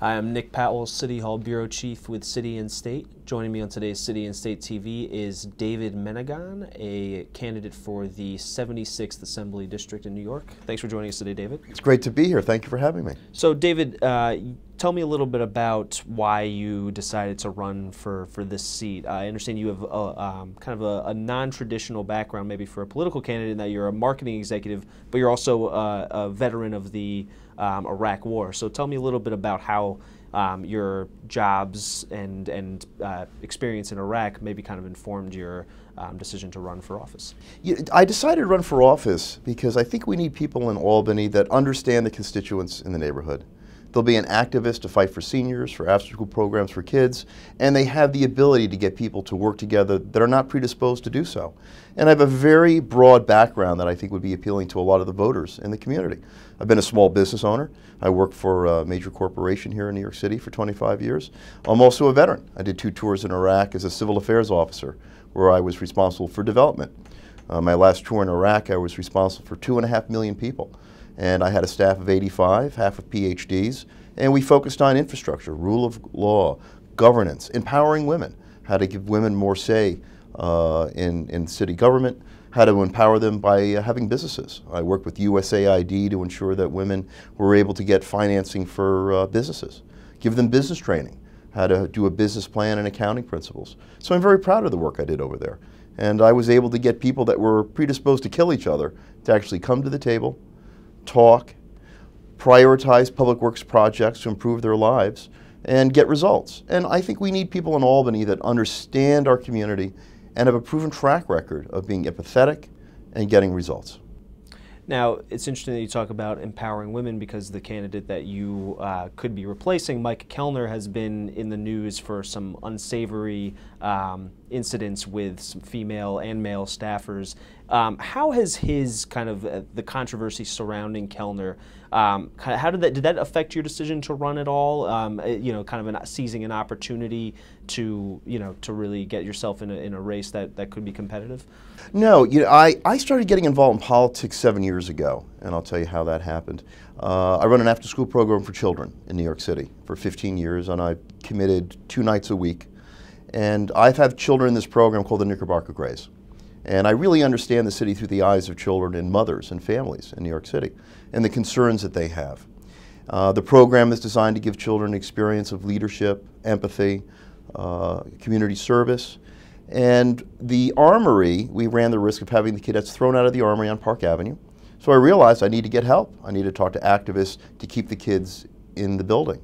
Hi, I'm Nick Powell, City Hall Bureau Chief with City and State. Joining me on today's City and State TV is David Menegon, a candidate for the 76th Assembly District in New York. Thanks for joining us today, David. It's great to be here. Thank you for having me. So, David, tell me a little bit about why you decided to run for this seat. I understand you have kind of a non-traditional background, maybe for a political candidate, in that you're a marketing executive, but you're also a veteran of the Iraq War. So tell me a little bit about how your jobs and experience in Iraq maybe kind of informed your decision to run for office. Yeah, I decided to run for office because I think we need people in Albany that understand the constituents in the neighborhood. They'll be an activist to fight for seniors, for after-school programs for kids, and they have the ability to get people to work together that are not predisposed to do so. And I have a very broad background that I think would be appealing to a lot of the voters in the community. I've been a small business owner. I worked for a major corporation here in New York City for 25 years. I'm also a veteran. I did 2 tours in Iraq as a civil affairs officer, where I was responsible for development. My last tour in Iraq, I was responsible for 2.5 million people. And I had a staff of 85, half with PhDs, and we focused on infrastructure, rule of law, governance, empowering women, how to give women more say in city government, how to empower them by having businesses. I worked with USAID to ensure that women were able to get financing for businesses, give them business training, how to do a business plan and accounting principles. So I'm very proud of the work I did over there. And I was able to get people that were predisposed to kill each other to actually come to the table, talk, prioritize public works projects to improve their lives, and get results. And I think we need people in Albany that understand our community and have a proven track record of being empathetic and getting results. Now, it's interesting that you talk about empowering women, because the candidate that you could be replacing, Mike Kellner, has been in the news for some unsavory incidents with some female and male staffers. How has his kind of the controversy surrounding Kellner, how did that affect your decision to run at all? You know, kind of seizing an opportunity to really get yourself in a race that could be competitive? No, I started getting involved in politics 7 years ago, and I'll tell you how that happened. I run an after-school program for children in New York City for 15 years, and I committed 2 nights a week. And I've had children in this program called the Knickerbocker Grays. And I really understand the city through the eyes of children and mothers and families in New York City and the concerns that they have. The program is designed to give children an experience of leadership, empathy, community service. And the Armory, we ran the risk of having the cadets thrown out of the Armory on Park Avenue. So I realized I need to get help. I need to talk to activists to keep the kids in the building.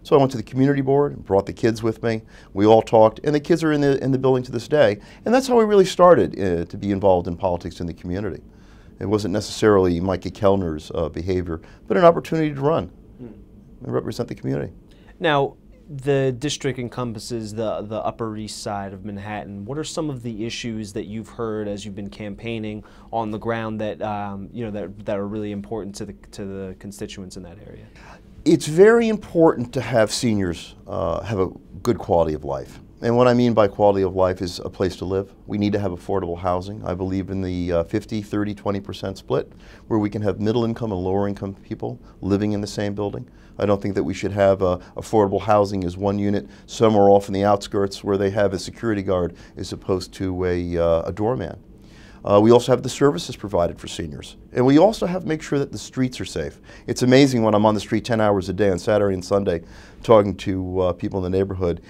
So I went to the community board and brought the kids with me. We all talked, and the kids are in the building to this day. And that's how we really started to be involved in politics in the community. It wasn't necessarily Mike Kellner's behavior, but an opportunity to run and represent the community. Now, the district encompasses the Upper East Side of Manhattan. What are some of the issues that you've heard as you've been campaigning on the ground that that are really important to the constituents in that area? It's very important to have seniors have a good quality of life. And what I mean by quality of life is a place to live. We need to have affordable housing. I believe in the 50, 30, 20% split, where we can have middle income and lower income people living in the same building. I don't think that we should have affordable housing as one unit somewhere off in the outskirts where they have a security guard as opposed to a doorman. We also have the services provided for seniors. And we also have to make sure that the streets are safe. It's amazing when I'm on the street 10 hours a day on Saturday and Sunday talking to people in the neighborhood.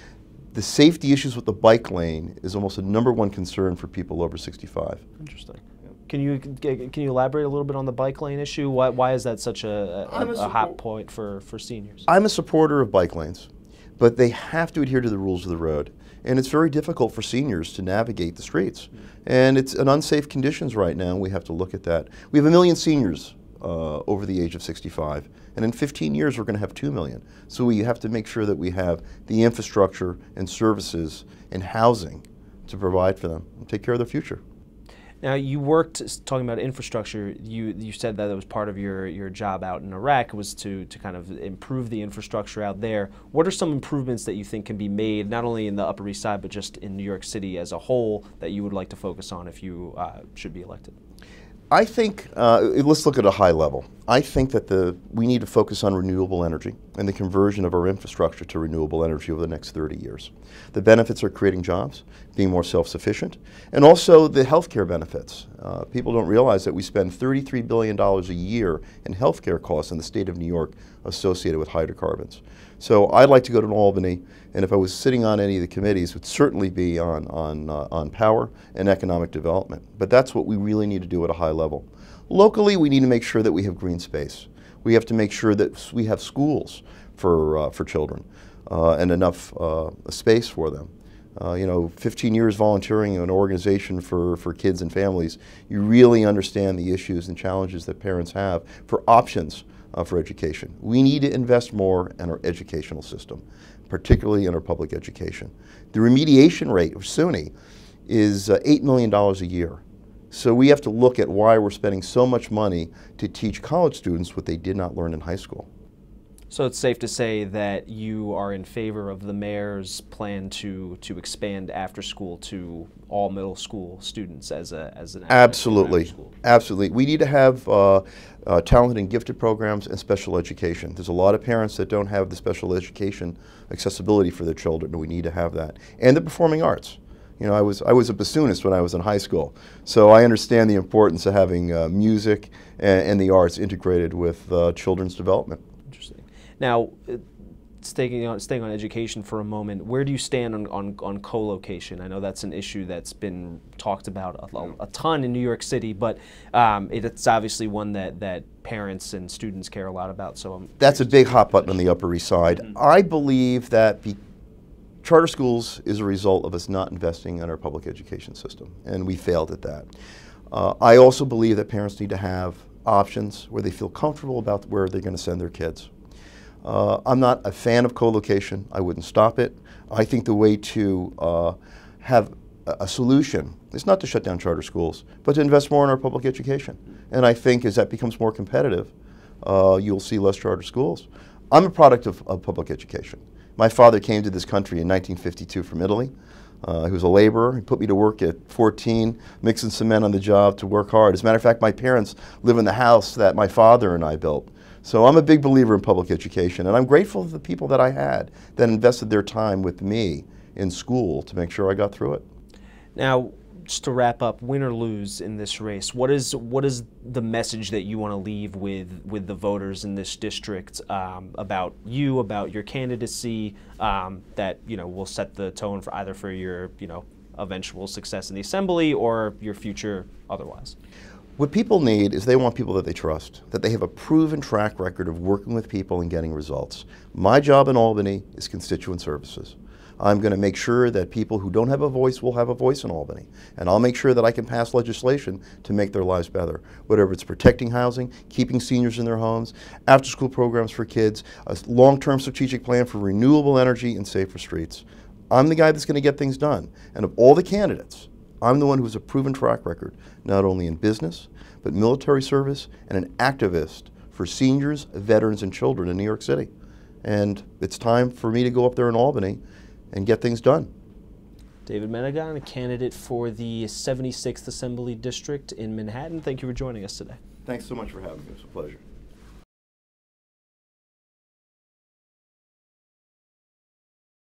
The safety issues with the bike lane is almost a #1 concern for people over 65. Interesting. Can you elaborate a little bit on the bike lane issue? Why is that such a hot point for seniors? I'm a supporter of bike lanes, but they have to adhere to the rules of the road. And it's very difficult for seniors to navigate the streets. And it's in unsafe conditions right now, and we have to look at that. We have 1 million seniors over the age of 65. And in 15 years, we're going to have 2 million. So we have to make sure that we have the infrastructure and services and housing to provide for them and take care of their future. Now, you worked, talking about infrastructure, you said that it was part of your job out in Iraq was to kind of improve the infrastructure out there. What are some improvements that you think can be made, not only in the Upper East Side, but just in New York City as a whole, that you would like to focus on if you should be elected? I think, let's look at a high level. I think that we need to focus on renewable energy and the conversion of our infrastructure to renewable energy over the next 30 years. The benefits are creating jobs, being more self-sufficient, and also the healthcare benefits. People don't realize that we spend $33 billion a year in healthcare costs in the state of New York associated with hydrocarbons. So I'd like to go to Albany, and if I was sitting on any of the committees, it would certainly be on power and economic development. But that's what we really need to do at a high level. Locally, we need to make sure that we have green space. We have to make sure that we have schools for children and enough space for them. 15 years volunteering in an organization for kids and families, you really understand the issues and challenges that parents have for options for education. We need to invest more in our educational system, particularly in our public education. The remediation rate of SUNY is $8 million a year. So we have to look at why we're spending so much money to teach college students what they did not learn in high school. So it's safe to say that you are in favor of the mayor's plan to expand after school to all middle school students as an absolutely, absolutely. We need to have talented and gifted programs and special education. There's a lot of parents that don't have the special education accessibility for their children, and we need to have that. And the performing arts. I was a bassoonist when I was in high school, so I understand the importance of having music and the arts integrated with children's development. Interesting. Now, staying on education for a moment, where do you stand on co-location? I know that's an issue that's been talked about a ton in New York City, but it's obviously one that parents and students care a lot about. So that's a big hot button on the Upper East Side. Mm-hmm. I believe that charter schools is a result of us not investing in our public education system, and we failed at that. I also believe that parents need to have options where they feel comfortable about where they're going to send their kids. I'm not a fan of co-location. I wouldn't stop it. I think the way to have a solution is not to shut down charter schools, but to invest more in our public education. And I think as that becomes more competitive, you'll see less charter schools. I'm a product of public education. My father came to this country in 1952 from Italy. He was a laborer. He put me to work at 14, mixing cement on the job to work hard. As a matter of fact, my parents live in the house that my father and I built. So I'm a big believer in public education, and I'm grateful for the people that I had that invested their time with me in school to make sure I got through it. Now, just to wrap up, win or lose in this race, what is the message that you want to leave with the voters in this district about you, about your candidacy, that will set the tone for either for your eventual success in the assembly or your future otherwise? What people need is they want people that they trust, that they have a proven track record of working with people and getting results. My job in Albany is constituent services. I'm going to make sure that people who don't have a voice will have a voice in Albany. And I'll make sure that I can pass legislation to make their lives better. Whether it's protecting housing, keeping seniors in their homes, after-school programs for kids, a long-term strategic plan for renewable energy and safer streets. I'm the guy that's going to get things done. And of all the candidates, I'm the one who has a proven track record, not only in business, but military service, and an activist for seniors, veterans, and children in New York City. And it's time for me to go up there in Albany and get things done. David Menegon, a candidate for the 76th Assembly District in Manhattan. Thank you for joining us today. Thanks so much for having me. It was a pleasure.